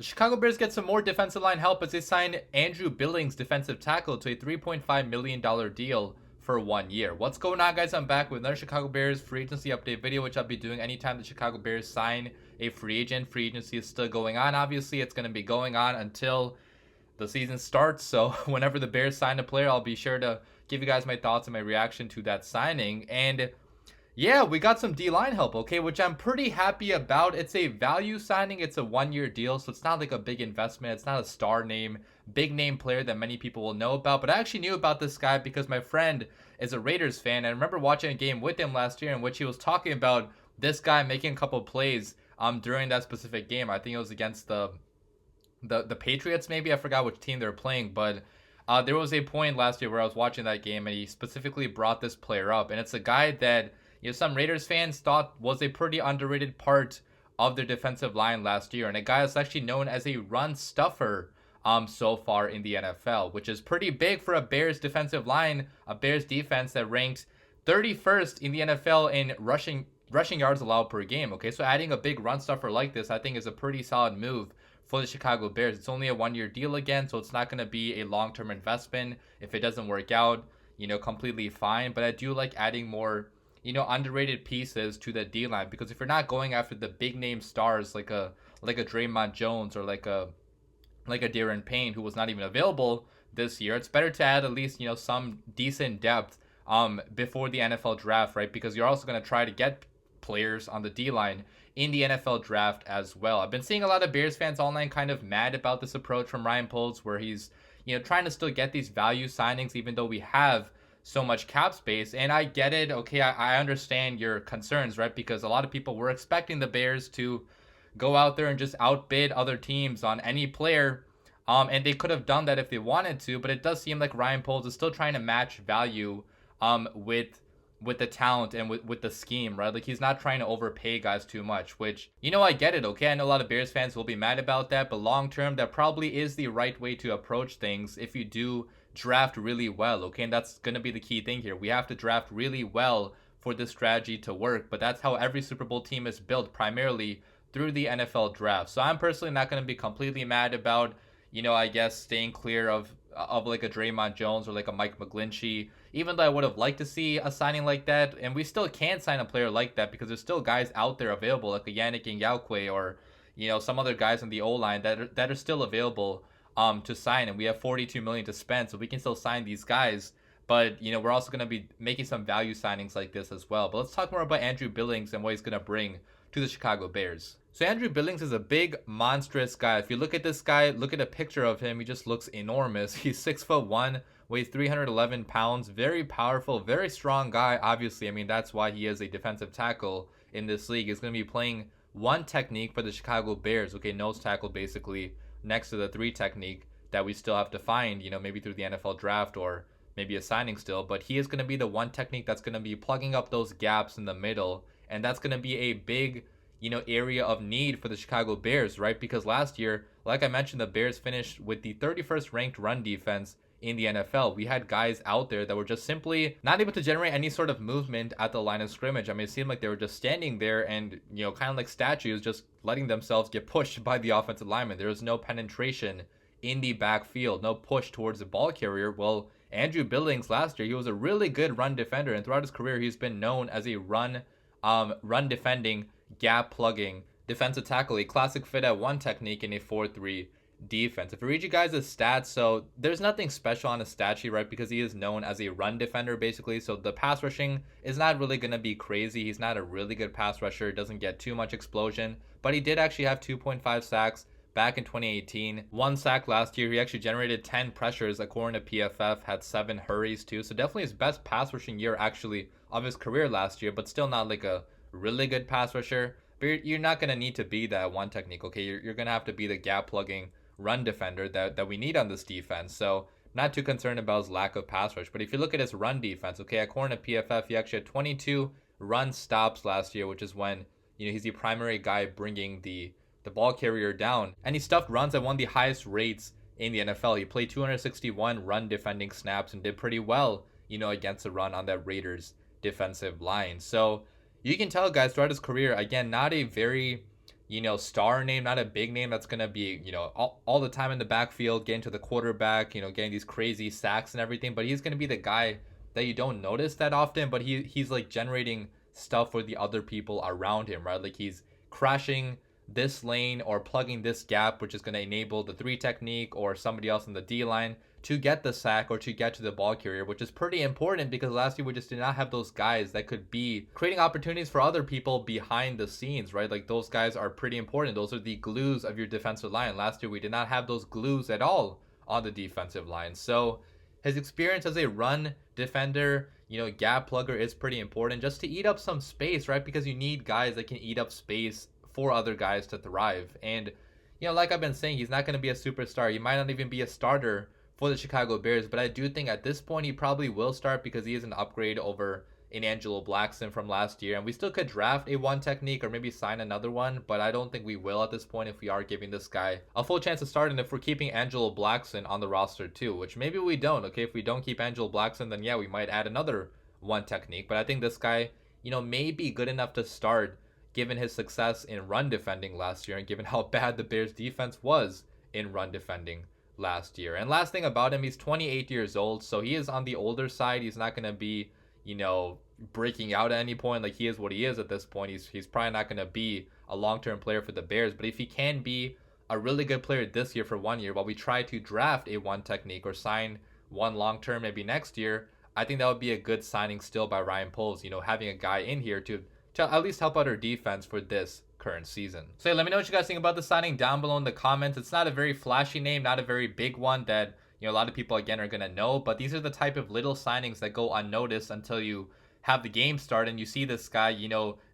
The Chicago Bears get some more defensive line help as they sign Andrew Billings, defensive tackle, to a $3.5 million deal for 1 year. What's going on, guys? I'm back with another Chicago Bears free agency update video, which I'll be doing anytime the Chicago Bears sign a free agent. Free agency is still going on. Obviously, it's going to be going on until the season starts. So whenever the Bears sign a player, I'll be sure to give you guys my thoughts and my reaction to that signing. And yeah, we got some D-line help, okay, which I'm pretty happy about. It's a value signing. It's a 1-year deal, so it's not like a big investment. It's not a star name, big name player that many people will know about. But I actually knew about this guy because my friend is a Raiders fan. And I remember watching a game with him last year in which he was talking about this guy making a couple plays during that specific game. I think it was against the Patriots, maybe. I forgot which team they were playing, but there was a point last year where I was watching that game and he specifically brought this player up. And it's a guy that some Raiders fans thought was a pretty underrated part of their defensive line last year, and a guy that's actually known as a run stuffer so far in the NFL, which is pretty big for a Bears defensive line, a Bears defense that ranked 31st in the NFL in rushing yards allowed per game. Okay, so adding a big run stuffer like this, I think, is a pretty solid move for the Chicago Bears. It's only a 1-year deal again, so it's not going to be a long-term investment. If it doesn't work out, completely fine. But I do like adding more underrated pieces to the D line, because if you're not going after the big name stars like a Draymond Jones or like a Darren Payne, who was not even available this year, it's better to add at least some decent depth before the NFL draft, right? Because you're also going to try to get players on the D line in the NFL draft as well. I've been seeing a lot of Bears fans online kind of mad about this approach from Ryan Poles, where he's trying to still get these value signings even though we have so much cap space. And I get it. Okay, I understand your concerns, right? Because a lot of people were expecting the Bears to go out there and just outbid other teams on any player. And they could have done that if they wanted to, but it does seem like Ryan Poles is still trying to match value with the talent and with the scheme, right? Like, he's not trying to overpay guys too much, which, I get it, okay? I know a lot of Bears fans will be mad about that, but long term, that probably is the right way to approach things if you do draft really well, okay? And that's going to be the key thing here. We have to draft really well for this strategy to work, but that's how every Super Bowl team is built, primarily through the NFL draft. So I'm personally not going to be completely mad about, I guess, staying clear of like a Draymond Jones or like a Mike McGlinchey, even though I would have liked to see a signing like that. And we still can't sign a player like that because there's still guys out there available, like a Yannick Ngakoue or, some other guys on the O-line that are still available to sign, and we have $42 million to spend, so we can still sign these guys. But we're also going to be making some value signings like this as well. But let's talk more about Andrew Billings and what he's going to bring to the Chicago Bears. So Andrew Billings is a big, monstrous guy. If you look at this guy, look at a picture of him, he just looks enormous. He's 6'1", weighs 311 pounds, very powerful, very strong guy. Obviously, I mean, that's why he is a defensive tackle in this league. He's going to be playing one technique for the Chicago Bears, okay, nose tackle basically, next to the 3 technique that we still have to find, maybe through the NFL draft or maybe a signing still. But he is going to be the one technique that's going to be plugging up those gaps in the middle. And that's going to be a big, area of need for the Chicago Bears, right? Because last year, like I mentioned, the Bears finished with the 31st ranked run defense in the NFL. We had guys out there that were just simply not able to generate any sort of movement at the line of scrimmage. I mean, it seemed like they were just standing there and, kind of like statues, just letting themselves get pushed by the offensive lineman. There was no penetration in the backfield, no push towards the ball carrier. Well, Andrew Billings last year, he was a really good run defender, and throughout his career, he's been known as a run defending, gap plugging defensive tackle, a classic fit at one technique in a 4-3 defense. If I read you guys his stats, so there's nothing special on his stat sheet, right? Because he is known as a run defender, basically. So the pass rushing is not really going to be crazy. He's not a really good pass rusher. Doesn't get too much explosion, but he did actually have 2.5 sacks back in 2018. 1 sack last year. He actually generated 10 pressures according to PFF, had 7 hurries too. So definitely his best pass rushing year actually of his career last year, but still not like a really good pass rusher. But you're not going to need to be that one technique, okay? You're going to have to be the gap plugging run defender that we need on this defense. So not too concerned about his lack of pass rush. But if you look at his run defense, okay, according to PFF, he actually had 22 run stops last year, which is when, he's the primary guy bringing the ball carrier down. And he stuffed runs at one of the highest rates in the NFL. He played 261 run defending snaps and did pretty well, against the run on that Raiders defensive line. So you can tell, guys, throughout his career, again, not a very star name, not a big name that's going to be, all the time in the backfield, getting to the quarterback, getting these crazy sacks and everything. But he's going to be the guy that you don't notice that often, but he's like generating stuff for the other people around him, right? Like he's crashing this lane or plugging this gap, which is going to enable the 3 technique or somebody else in the D line to get the sack or to get to the ball carrier, which is pretty important because last year we just did not have those guys that could be creating opportunities for other people behind the scenes, right? Like those guys are pretty important. Those are the glues of your defensive line. Last year we did not have those glues at all on the defensive line. So his experience as a run defender, gap plugger is pretty important just to eat up some space, right? Because you need guys that can eat up space for other guys to thrive. And, like I've been saying, he's not going to be a superstar. He might not even be a starter for the Chicago Bears, but I do think at this point he probably will start because he is an upgrade over an Angelo Blackson from last year. And we still could draft a 1 technique or maybe sign another one, but I don't think we will at this point if we are giving this guy a full chance to start. And if we're keeping Angelo Blackson on the roster too, which maybe we don't, okay? If we don't keep Angelo Blackson, then yeah, we might add another 1 technique. But I think this guy, may be good enough to start given his success in run defending last year and given how bad the Bears defense was in run defending last year. And last thing about him, he's 28 years old, so he is on the older side. He's not going to be, breaking out at any point. Like he is what he is at this point. He's probably not going to be a long-term player for the Bears, but if he can be a really good player this year for 1 year while we try to draft a 1 technique or sign 1 long-term maybe next year, I think that would be a good signing still by Ryan Poles, having a guy in here to at least help out our defense for this current season. So let me know what you guys think about the signing down below in the comments. It's not a very flashy name, not a very big one that a lot of people again are gonna know, but these are the type of little signings that go unnoticed until you have the game start and you see this guy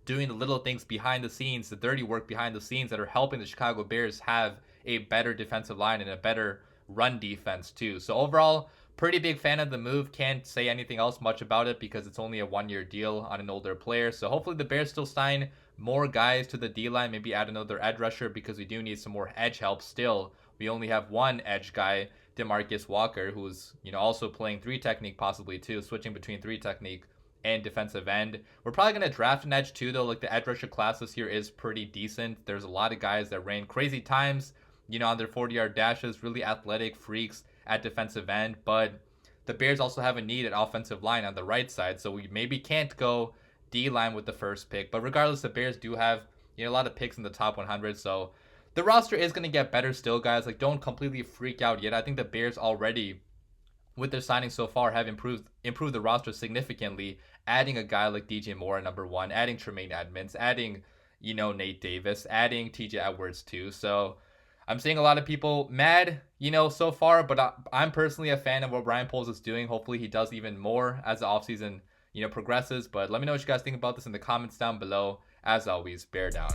doing the little things behind the scenes, the dirty work behind the scenes that are helping the Chicago Bears have a better defensive line and a better run defense too. So overall, pretty big fan of the move. Can't say anything else much about it because it's only a 1-year deal on an older player. So hopefully the Bears still sign more guys to the D-line, maybe add another edge rusher because we do need some more edge help still. We only have 1 edge guy, DeMarcus Walker, who's also playing 3 technique possibly too, switching between 3 technique and defensive end. We're probably going to draft an edge too though. Like the edge rusher class this year is pretty decent. There's a lot of guys that ran crazy times, on their 40-yard dashes, really athletic freaks at defensive end, but the Bears also have a need at offensive line on the right side, so we maybe can't go D-line with the first pick. But regardless, the Bears do have a lot of picks in the top 100, so the roster is going to get better still, guys. Like, don't completely freak out yet. I think the Bears already, with their signings so far, have improved the roster significantly, adding a guy like DJ Moore at number 1, adding Tremaine Edmonds, adding, Nate Davis, adding TJ Edwards too. So I'm seeing a lot of people mad, so far, but I'm personally a fan of what Ryan Poles is doing. Hopefully he does even more as the offseason, progresses. But let me know what you guys think about this in the comments down below. As always, bear down.